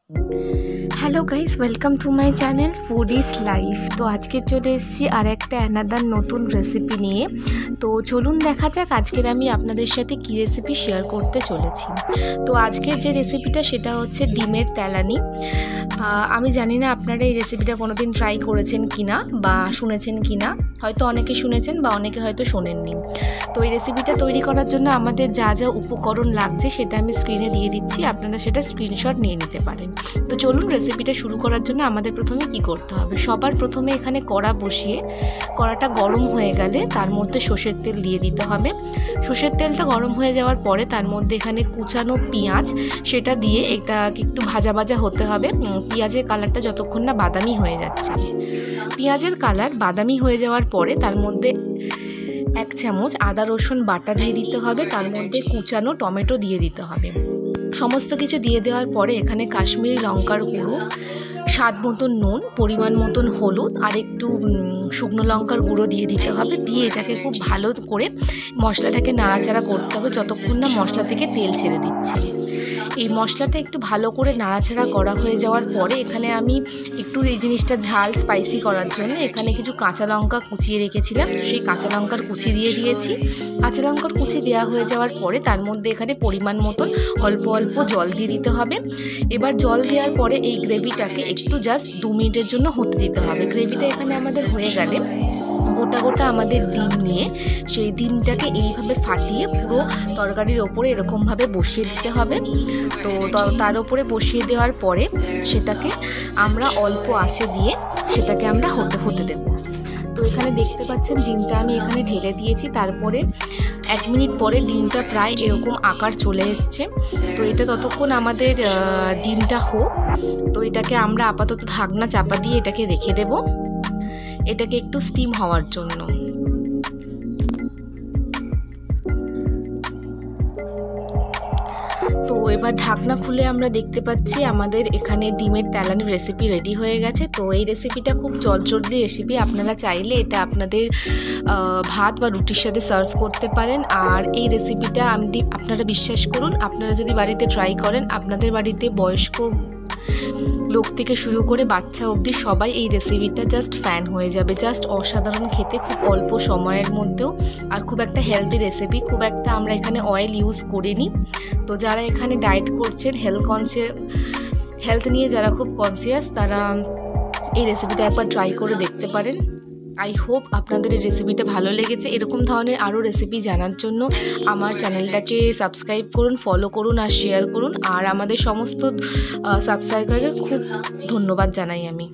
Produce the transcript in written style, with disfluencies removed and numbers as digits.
Hello guys, welcome to my channel food is life. তো আজকে চলে এসেছি আর একটা অ্যানাদার নতুন রেসিপি নিয়ে। তো চলুন দেখা যাক আজকের আমি আপনাদের সাথে কী রেসিপি শেয়ার করতে চলেছি। তো আজকের যে রেসিপিটা সেটা হচ্ছে ডিমের তেলানি। আমি জানি না আপনারা এই রেসিপিটা কোনোদিন ট্রাই করেছেন কিনা বা শুনেছেন কিনা, হয়তো অনেকে শুনেছেন বা অনেকে হয়তো শোনেননি। তো এই রেসিপিটা তৈরি করার জন্য আমাদের যা যা উপকরণ লাগছে সেটা আমি স্ক্রিনে দিয়ে দিচ্ছি, আপনারা সেটা স্ক্রিনশট নিয়ে নিতে পারেন। তো চলুন রেসিপিটা শুরু করার জন্য আমাদের প্রথমে কি করতে হবে। সবার প্রথমে এখানে কড়া বসিয়ে কড়াটা গরম হয়ে গেলে তার মধ্যে সর্ষের তেল দিয়ে দিতে হবে। সর্ষের তেলটা গরম হয়ে যাওয়ার পরে তার মধ্যে এখানে কুচানো পেঁয়াজ সেটা দিয়ে এটা একটু ভাজা ভাজা হতে হবে। পেঁয়াজের কালারটা যতক্ষণ না বাদামি হয়ে যাচ্ছে। পেঁয়াজের কালার বাদামি হয়ে যাওয়ার পরে তার মধ্যে 1 চামচ আদা রসুন বাটা দিয়ে দিতে হবে। তার মধ্যে কুচানো টমেটো দিয়ে দিতে হবে। সমস্ত কিছু দিয়ে দেওয়ার পরে এখানে কাশ্মীরি লঙ্কার গুঁড়ো, স্বাদ মতন নুন, পরিমাণ মতন হলুদ আর একটু শুকনো লঙ্কার গুঁড়ো দিয়ে দিতে হবে। দিয়ে এটাকে খুব ভালো করে মশলাটাকে নাড়াচাড়া করতে হবে যতক্ষণ না মশলা থেকে তেল ছেড়ে দিচ্ছে। এই মশলাটা একটু ভালো করে নাড়াচাড়া করা হয়ে যাওয়ার পরে এখানে আমি একটু এই জিনিসটা ঝাল স্পাইসি করার জন্য এখানে কিছু কাঁচা লঙ্কা কুচিয়ে রেখেছিলাম, তো সেই কাঁচা লঙ্কার কুচি দিয়ে দিয়েছি। কাঁচা লঙ্কার কুচি দেওয়া হয়ে যাওয়ার পরে তার মধ্যে এখানে পরিমাণ মতন অল্প অল্প জল দিয়ে দিতে হবে। এবার জল দেওয়ার পরে এই গ্রেভিটাকে একটু জাস্ট 2 মিনিটের জন্য হতে দিতে হবে। গ্রেভিটা এখানে আমাদের হয়ে গেলে গোটা গোটা আমাদের ডিম নিয়ে সেই ডিমটাকে এইভাবে ফাটিয়ে পুরো তরকারির ওপরে এরকমভাবে বসিয়ে দিতে হবে। তো তার ওপরে বসিয়ে দেওয়ার পরে সেটাকে আমরা অল্প আঁচে দিয়ে সেটাকে আমরা হতে দেব। তো এখানে দেখতে পাচ্ছেন ডিমটা আমি এখানে ঢেলে দিয়েছি। তারপরে 1 মিনিট পরে ডিমটা প্রায় এরকম আকার চলে এসছে। তো এটা ততক্ষণ আমাদের ডিমটা হোক। তো এটাকে আমরা আপাতত ঢাকনা চাপা দিয়ে এটাকে রেখে দেব, এটাকে একটু স্টিম হওয়ার জন্য। তো এবার ঢাকনা খুলে আমরা দেখতে পাচ্ছি আমাদের এখানে ডিমের তেলানির রেসিপি রেডি হয়ে গেছে। তো এই রেসিপিটা খুব জলজলদি রেসিপি, আপনারা চাইলে এটা আপনাদের ভাত বা রুটির সাথে সার্ভ করতে পারেন। আর এই রেসিপিটা আপনারা বিশ্বাস করুন, আপনারা যদি বাড়িতে ট্রাই করেন আপনাদের বাড়িতে বয়স্ক লোক থেকে শুরু করে বাচ্চা অবধি সবাই এই রেসিপিটা জাস্ট ফ্যান হয়ে যাবে। জাস্ট অসাধারণ খেতে, খুব অল্প সময়ের মধ্যেও, আর খুব একটা হেলদি রেসিপি। খুব একটা আমরা এখানে অয়েল ইউজ করিনি। তো যারা এখানে ডায়েট করছেন, হেলথ নিয়ে যারা খুব কনসিয়াস, তারা এই রেসিপিটা একবার ট্রাই করে দেখতে পারেন। আই হোপ আপনাদের এই রেসিপিটা ভালো লেগেছে। এরকম ধরনের আরও রেসিপি জানার জন্য আমার চ্যানেলটাকে সাবস্ক্রাইব করুন, ফলো করুন আর শেয়ার করুন। আর আমাদের সমস্ত সাবস্ক্রাইবারের খুব ধন্যবাদ জানাই আমি।